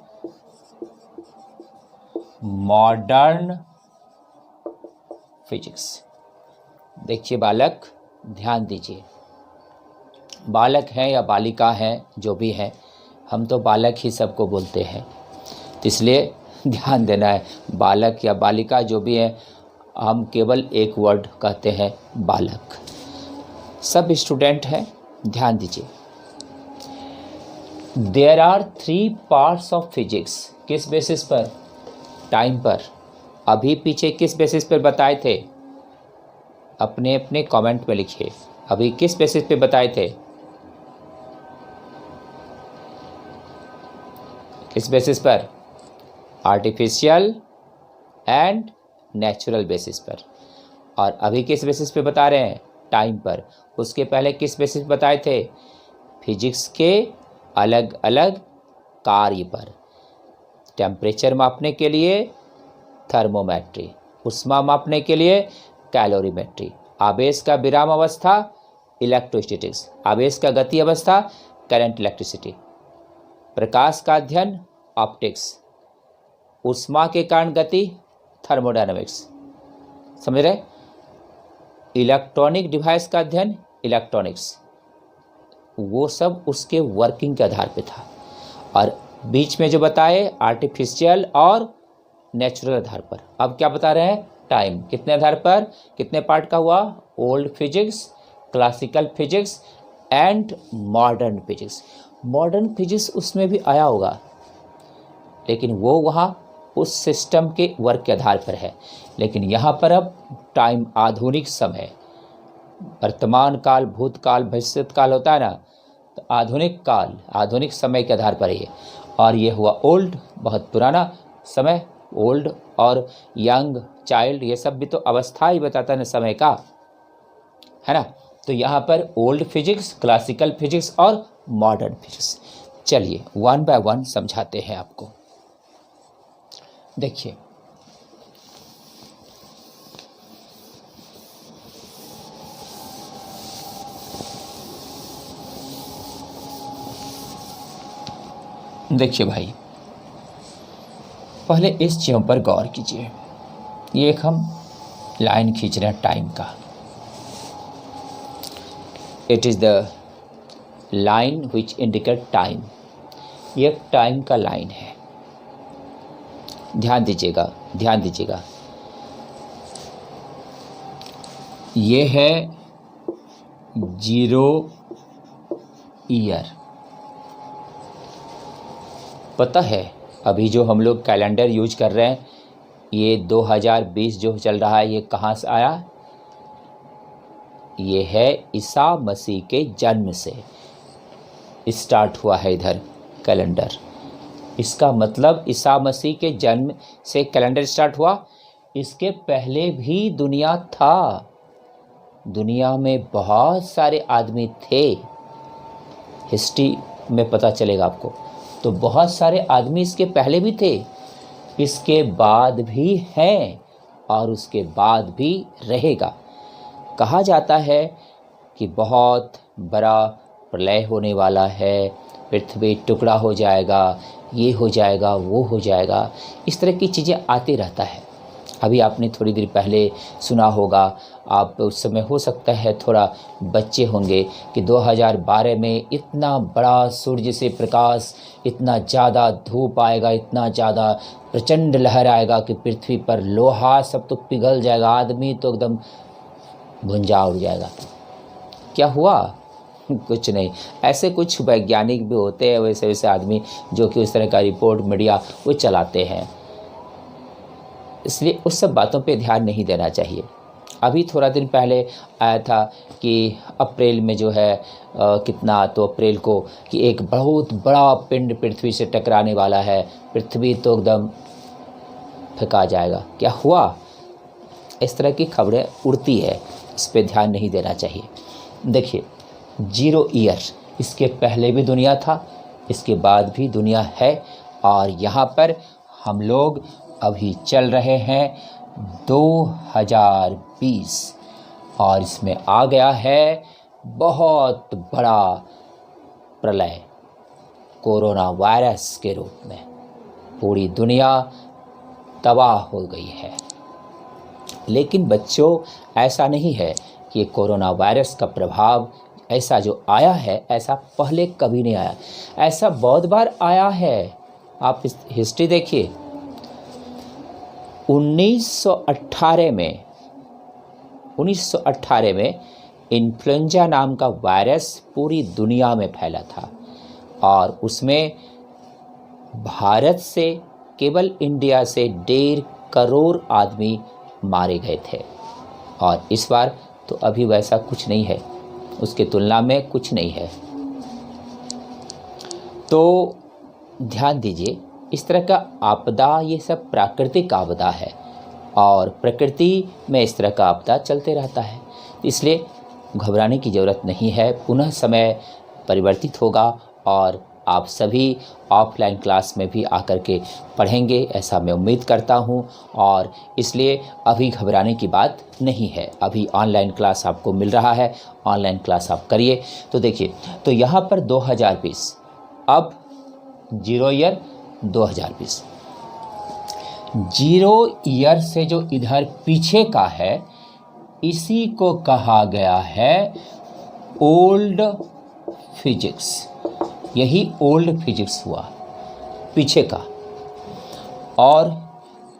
मॉडर्न फिजिक्स। देखिए बालक, ध्यान दीजिए, बालक हैं या बालिका हैं, जो भी हैं, हम तो बालक ही सबको बोलते हैं, तो इसलिए ध्यान देना है। बालक या बालिका जो भी है, हम केवल एक वर्ड कहते हैं, बालक। सब स्टूडेंट हैं, ध्यान दीजिए। There are 3 parts of physics. किस बेसिस पर? टाइम पर। अभी पीछे किस बेसिस पर बताए थे? अपने अपने कमेंट में लिखिए। अभी किस बेसिस पे बताए थे? किस बेसिस पर? आर्टिफिशियल एंड नेचुरल बेसिस पर। और अभी किस बेसिस पे बता रहे हैं? टाइम पर। उसके पहले किस बेसिस पे बताए थे? फिजिक्स के अलग अलग कार्य पर। टेम्परेचर मापने के लिए थर्मोमेट्री, ऊष्मा मापने के लिए कैलोरीमेट्री, आवेश का विराम अवस्था इलेक्ट्रोस्टैटिक्स, आवेश का गति अवस्था करंट इलेक्ट्रिसिटी, प्रकाश का अध्ययन ऑप्टिक्स, ऊष्मा के कारण गति थर्मोडायनामिक्स। समझ रहे? इलेक्ट्रॉनिक डिवाइस का अध्ययन इलेक्ट्रॉनिक्स। वो सब उसके वर्किंग के आधार पे था। और बीच में जो बताए आर्टिफिशियल और नेचुरल आधार पर। अब क्या बता रहे हैं? टाइम। कितने आधार पर? कितने पार्ट का हुआ? Old physics, classical physics and modern physics. Modern physics उसमें भी आया होगा, लेकिन वो वहाँ उस सिस्टम के वर्क के आधार पर है। लेकिन यहाँ पर अब टाइम, आधुनिक समय, वर्तमान काल, भूतकाल, भविष्यत काल होता है ना, तो आधुनिक काल, आधुनिक समय के आधार पर ये। और ये हुआ ओल्ड, बहुत पुराना समय। ओल्ड और यंग, चाइल्ड, ये सब भी तो अवस्था ही बताता है ना समय का, है ना। तो यहाँ पर ओल्ड फिजिक्स, क्लासिकल फिजिक्स और मॉडर्न फिजिक्स। चलिए वन बाय वन समझाते हैं आपको। देखिए, देखिए भाई, पहले इस चीज़ों पर गौर कीजिए। ये एक हम लाइन खींच रहे हैं टाइम का। It is the line which indicate time. ये एक टाइम का लाइन है। ध्यान दीजिएगा, ध्यान दीजिएगा। ये है 0 ईयर। पता है अभी जो हम लोग कैलेंडर यूज कर रहे हैं, ये 2020 जो चल रहा है, ये कहाँ से आया? ये है ईसा मसीह के जन्म से स्टार्ट हुआ है इधर कैलेंडर। इसका मतलब ईसा मसीह के जन्म से कैलेंडर स्टार्ट हुआ। इसके पहले भी दुनिया था। दुनिया में बहुत सारे आदमी थे। हिस्ट्री में पता चलेगा आपको। तो बहुत सारे आदमी इसके पहले भी थे, इसके बाद भी हैं और उसके बाद भी रहेगा। कहा जाता है कि बहुत बड़ा प्रलय होने वाला है, पृथ्वी टुकड़ा हो जाएगा, ये हो जाएगा, वो हो जाएगा, इस तरह की चीज़ें आती रहता है। अभी आपने थोड़ी देर पहले सुना होगा, आप उस समय हो सकता है थोड़ा बच्चे होंगे, कि 2012 में इतना बड़ा सूर्य से प्रकाश, इतना ज़्यादा धूप आएगा, इतना ज़्यादा प्रचंड लहर आएगा कि पृथ्वी पर लोहा सब तो पिघल जाएगा, आदमी तो एकदम भुंजा उड़ जाएगा। क्या हुआ? कुछ नहीं। ऐसे कुछ वैज्ञानिक भी होते हैं, वैसे वैसे आदमी जो कि उस तरह का रिपोर्ट मीडिया वो चलाते हैं, इसलिए उस सब बातों पे ध्यान नहीं देना चाहिए। अभी थोड़ा दिन पहले आया था कि अप्रैल में जो है कितना, तो अप्रैल को कि एक बहुत बड़ा पिंड पृथ्वी से टकराने वाला है, पृथ्वी तो एकदम फेंका जाएगा। क्या हुआ? इस तरह की खबरें उड़ती है, इस पे ध्यान नहीं देना चाहिए। देखिए 0 ईयर, इसके पहले भी दुनिया था, इसके बाद भी दुनिया है। और यहाँ पर हम लोग अभी चल रहे हैं 2020 और इसमें आ गया है बहुत बड़ा प्रलय कोरोना वायरस के रूप में। पूरी दुनिया तबाह हो गई है। लेकिन बच्चों, ऐसा नहीं है कि कोरोना वायरस का प्रभाव ऐसा जो आया है, ऐसा पहले कभी नहीं आया। ऐसा बहुत बार आया है। आप हिस्ट्री देखिए, 1918 में इन्फ्लुएंजा नाम का वायरस पूरी दुनिया में फैला था और उसमें भारत से, केवल इंडिया से 1.5 करोड़ आदमी मारे गए थे। और इस बार तो अभी वैसा कुछ नहीं है, उसके तुलना में कुछ नहीं है। तो ध्यान दीजिए, इस तरह का आपदा ये सब प्राकृतिक आपदा है और प्रकृति में इस तरह का आपदा चलते रहता है, इसलिए घबराने की ज़रूरत नहीं है। पुनः समय परिवर्तित होगा और आप सभी ऑफलाइन क्लास में भी आकर के पढ़ेंगे, ऐसा मैं उम्मीद करता हूं। और इसलिए अभी घबराने की बात नहीं है, अभी ऑनलाइन क्लास आपको मिल रहा है, ऑनलाइन क्लास आप करिए। तो देखिए, तो यहाँ पर 2020, अब 0 ईयर 2020, 0 ईयर से जो इधर पीछे का है, इसी को कहा गया है ओल्ड फिजिक्स। यही ओल्ड फिजिक्स हुआ, पीछे का। और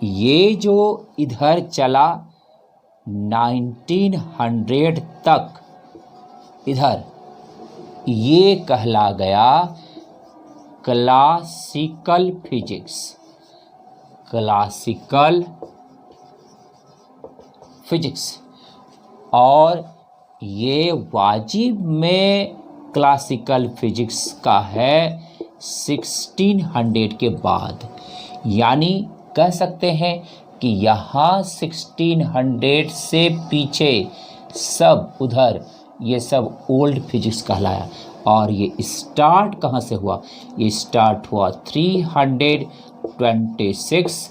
ये जो इधर चला 1900 तक, इधर ये कहला गया क्लासिकल फिजिक्स। Classical physics. और ये वाजिब में क्लासिकल फिजिक्स का है 1600 के बाद, यानी कह सकते हैं कि यहाँ 1600 से पीछे सब उधर ये सब ओल्ड फिजिक्स कहलाया। और ये स्टार्ट कहाँ से हुआ? ये स्टार्ट हुआ 326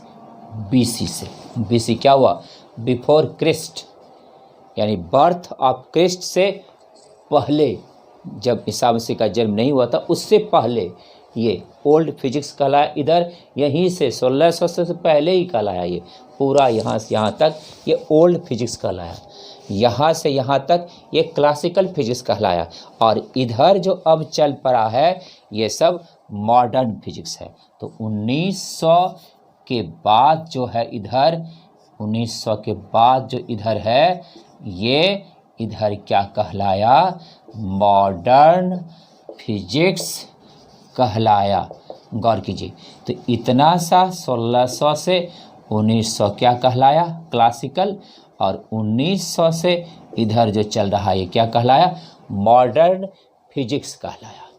BC से। BC क्या हुआ? बिफोर क्रिस्ट, यानी बर्थ ऑफ क्रिस्ट से पहले, जब ईसा मसीह का जन्म नहीं हुआ था उससे पहले ये ओल्ड फिजिक्स कहलाया। इधर यहीं से 1600 से पहले ही कहलाया, ये पूरा यहाँ से यहाँ तक ये ओल्ड फिजिक्स कहलाया। यहाँ से यहाँ तक ये क्लासिकल फिजिक्स कहलाया। और इधर जो अब चल पड़ा है ये सब मॉडर्न फिजिक्स है। तो 1900 के बाद जो है इधर, 1900 के बाद जो इधर है, ये इधर क्या कहलाया? मॉडर्न फिजिक्स कहलाया। गौर कीजिए, तो इतना सा 1600 से 1900 क्या कहलाया? क्लासिकल। और 1900 से इधर जो चल रहा है ये क्या कहलाया? मॉडर्न फिजिक्स कहलाया।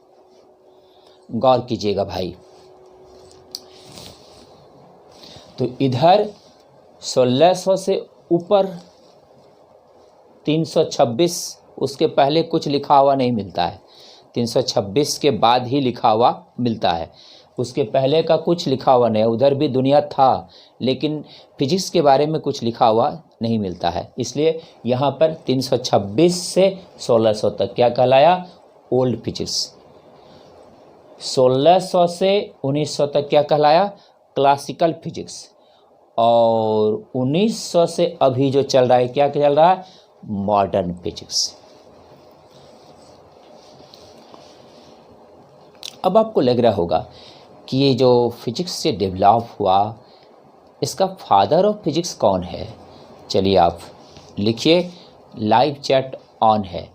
गौर कीजिएगा भाई, तो इधर 1600 से ऊपर 326, उसके पहले कुछ लिखा हुआ नहीं मिलता है। 326 के बाद ही लिखा हुआ मिलता है, उसके पहले का कुछ लिखा हुआ नहीं है। उधर भी दुनिया था, लेकिन फिजिक्स के बारे में कुछ लिखा हुआ नहीं मिलता है। इसलिए यहाँ पर 326 से 1600 तक क्या कहलाया? Old physics. 1600 से 1900 तक क्या कहलाया? Classical physics. और 1900 से अभी जो चल रहा है, क्या चल रहा है? Modern physics. अब आपको लग रहा होगा कि ये जो फिजिक्स से डेवलप हुआ, इसका फादर ऑफ फिजिक्स कौन है? चलिए आप लिखिए, लाइव चैट ऑन है।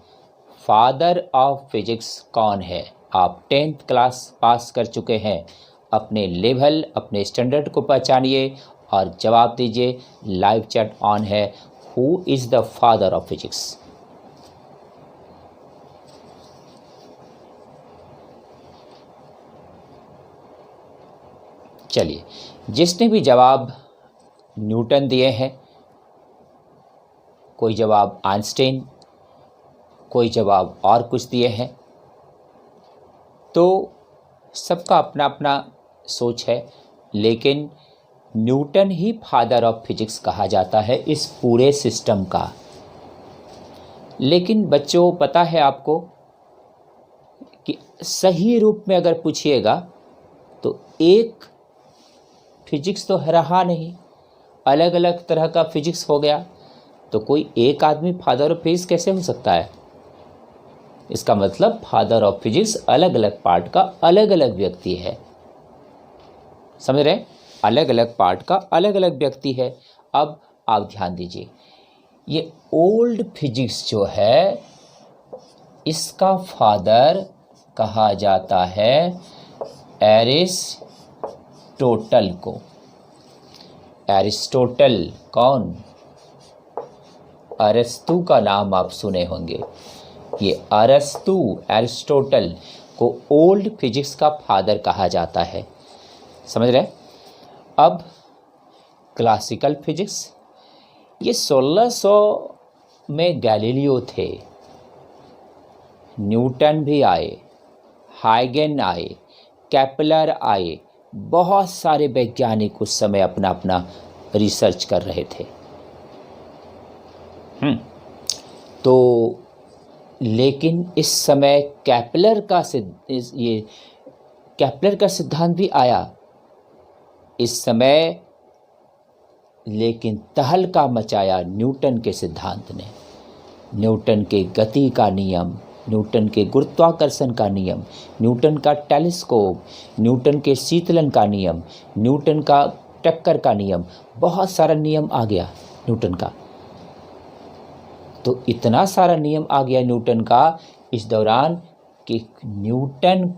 फादर ऑफ फिजिक्स कौन है? आप 10th क्लास पास कर चुके हैं, अपने लेवल, अपने स्टैंडर्ड को पहचानिए और जवाब दीजिए। लाइव चैट ऑन है। Who is the father of physics? चलिए, जिसने भी जवाब न्यूटन दिए हैं, कोई जवाब आइंस्टाइन, कोई जवाब और कुछ दिए हैं, तो सबका अपना अपना सोच है, लेकिन Newton he father of physics कहा जाता है इस पूरे सिस्टम का। लेकिन बच्चों, पता है आपको कि सही रूप में अगर पूछिएगा तो एक फिजिक्स तो रहा नहीं, अलग अलग तरह का फिजिक्स हो गया। तो कोई एक आदमी फादर ऑफ फिजिक्स कैसे हो सकता है? इसका मतलब फादर ऑफ फिजिक्स अलग अलग पार्ट का अलग अलग व्यक्ति है। समझ रहे? अलग अलग पार्ट का अलग अलग व्यक्ति है। अब आप ध्यान दीजिए, ये ओल्ड फिजिक्स जो है, इसका फादर कहा जाता है एरिस्टोटल को। एरिस्टोटल कौन? अरस्तु का नाम आप सुने होंगे। ये अरस्तु, एरिस्टोटल को ओल्ड फिजिक्स का फादर कहा जाता है। समझ रहे? अब क्लासिकल फिजिक्स, ये 1600 में गैलीलियो थे, न्यूटन भी आए, हाइगन आए, केपलर आए, बहुत सारे वैज्ञानिक उस समय अपना अपना रिसर्च कर रहे थे। तो लेकिन इस समय केपलर का सिद्धांत भी आया इस समय, लेकिन तहलका मचाया न्यूटन के सिद्धांत ने। न्यूटन के गति का नियम, न्यूटन के गुरुत्वाकर्षण का नियम, न्यूटन का टेलीस्कोप, न्यूटन के शीतलन का नियम, न्यूटन का टक्कर का नियम, बहुत सारा नियम आ गया न्यूटन का। तो इतना सारा नियम आ गया न्यूटन का इस दौरान कि न्यूटन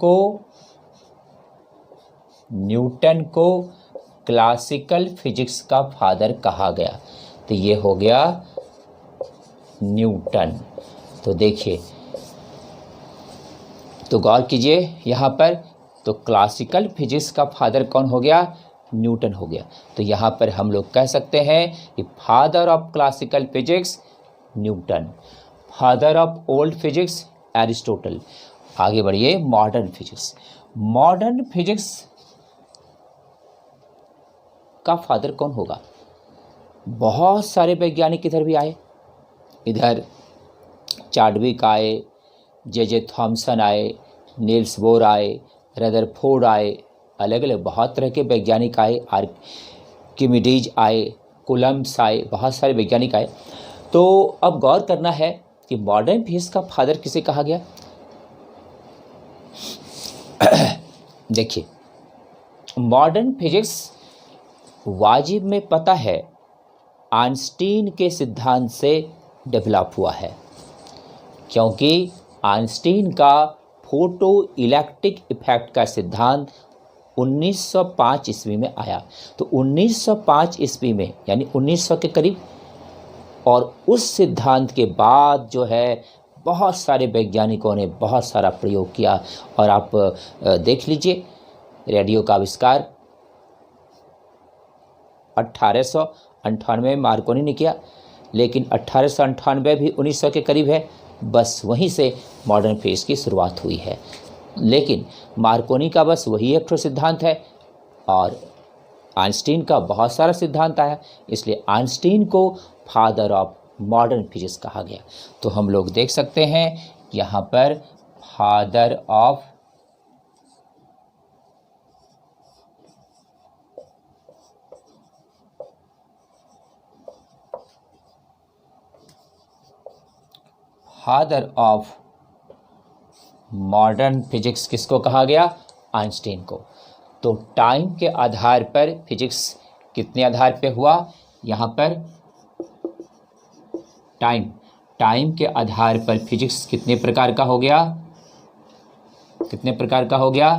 को क्लासिकल फिजिक्स का फादर कहा गया। तो ये हो गया न्यूटन। तो देखिए, तो गौर कीजिए यहाँ पर, तो क्लासिकल फिजिक्स का फादर कौन हो गया? न्यूटन हो गया। तो यहाँ पर हम लोग कह सकते हैं कि father of classical physics Newton, father of old physics Aristotle. आगे बढ़िए, मॉडर्न फिजिक्स। मॉडर्न फिजिक्स का फादर कौन होगा? बहुत सारे वैज्ञानिक इधर भी आए, इधर चार्डविक आए, जे थॉमसन आए, नील्स बोर आए, रदरफोर्ड आए, अलग अलग बहुत तरह के वैज्ञानिक आए, आर्किमिडीज आए, कूलम्ब्स आए, बहुत सारे वैज्ञानिक आए। तो अब गौर करना है कि मॉडर्न फिजिक्स का फादर किसे कहा गया। देखिए, मॉडर्न फिजिक्स वाजिब में पता है आइंस्टीन के सिद्धांत से डेवलप हुआ है, क्योंकि आइंस्टीन का फोटो इलेक्ट्रिक इफेक्ट का सिद्धांत 1905 ईस्वी में आया। तो 1905 ईस्वी में यानी 1900 के करीब, और उस सिद्धांत के बाद जो है बहुत सारे वैज्ञानिकों ने बहुत सारा प्रयोग किया। और आप देख लीजिए, रेडियो का आविष्कार 1898 में मार्कोनी ने किया, लेकिन 1898 भी 1900 के करीब है, बस वहीं से मॉडर्न फिजिक्स की शुरुआत हुई है। लेकिन मार्कोनी का बस वही एक सिद्धांत है और आइंस्टीन का बहुत सारा सिद्धांत आया, इसलिए आइंस्टीन को फादर ऑफ मॉडर्न फिजिक्स कहा गया। तो हम लोग देख सकते हैं यहाँ पर फादर ऑफ मॉडर्न फिजिक्स किसको कहा गया? आइंस्टीन को। तो टाइम के आधार पर फिजिक्स कितने आधार पे हुआ? यहाँ पर टाइम के आधार पर फिजिक्स कितने प्रकार का हो गया? कितने प्रकार का हो गया?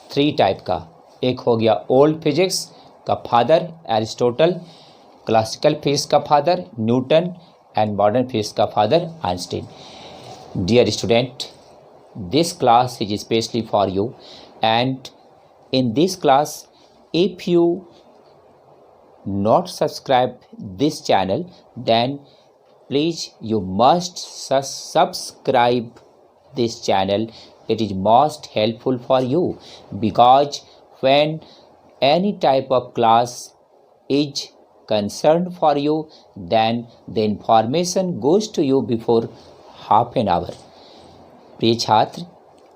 3 टाइप का। एक हो गया ओल्ड फिजिक्स का फादर एरिस्टोटल, क्लासिकल फिजिक्स का father Newton, and modern physics का father Einstein. Dear student, this class is especially for you, and in this class, if you not subscribe this channel, then please you must subscribe this channel. It is most helpful for you, because when any type of class is concerned for you, then the information goes to you before half an hour. प्रिय छात्र,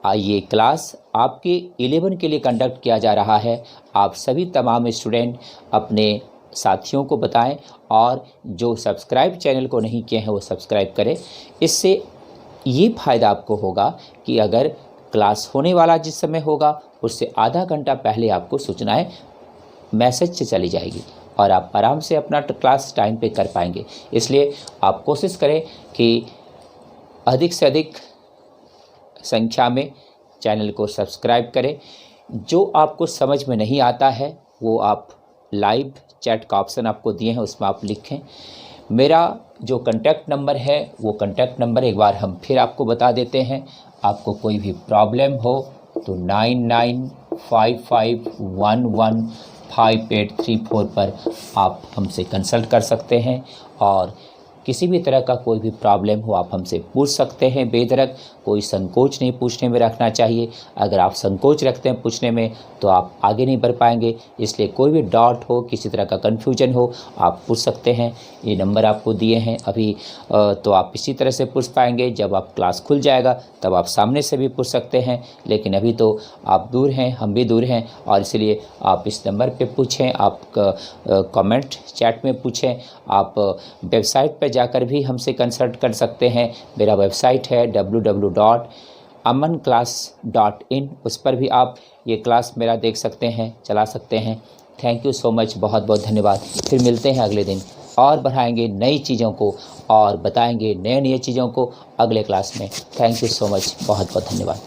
ये क्लास आपके 11 के लिए कंडक्ट किया जा रहा है। आप सभी तमाम स्टूडेंट अपने साथियों को बताएं, और जो सब्सक्राइब चैनल को नहीं किए हैं वो सब्सक्राइब करें। इससे ये फ़ायदा आपको होगा कि अगर क्लास होने वाला जिस समय होगा उससे आधा घंटा पहले आपको सूचनाएं मैसेज से चली जाएगी और आप आराम से अपना क्लास टाइम पे कर पाएंगे। इसलिए आप कोशिश करें कि अधिक से अधिक संख्या में चैनल को सब्सक्राइब करें। जो आपको समझ में नहीं आता है वो आप लाइव चैट का ऑप्शन आपको दिए हैं, उसमें आप लिखें। मेरा जो कॉन्टैक्ट नंबर है वो कॉन्टैक्ट नंबर एक बार हम फिर आपको बता देते हैं। आपको कोई भी प्रॉब्लम हो तो 9955115834 पर आप हमसे कंसल्ट कर सकते हैं और किसी भी तरह का कोई भी प्रॉब्लम हो आप हमसे पूछ सकते हैं बेधड़क। कोई संकोच नहीं पूछने में रखना चाहिए। अगर आप संकोच रखते हैं पूछने में तो आप आगे नहीं बढ़ पाएंगे। इसलिए कोई भी डाउट हो, किसी तरह का कन्फ्यूजन हो, आप पूछ सकते हैं। ये नंबर आपको दिए हैं अभी, तो आप इसी तरह से पूछ पाएंगे। जब आप क्लास खुल जाएगा तब आप सामने से भी पूछ सकते हैं, लेकिन अभी तो आप दूर हैं, हम भी दूर हैं, और इसलिए आप इस नंबर पे पूछें, आप कमेंट चैट में पूछें, आप वेबसाइट पर जाकर भी हमसे कंसल्ट कर सकते हैं। मेरा वेबसाइट है www.amanclass.in, उस पर भी आप ये क्लास मेरा देख सकते हैं, चला सकते हैं। थैंक यू सो मच, बहुत बहुत धन्यवाद। फिर मिलते हैं अगले दिन और बढ़ाएंगे नई चीज़ों को और बताएंगे नए नए चीज़ों को अगले क्लास में। थैंक यू सो मच, बहुत बहुत धन्यवाद।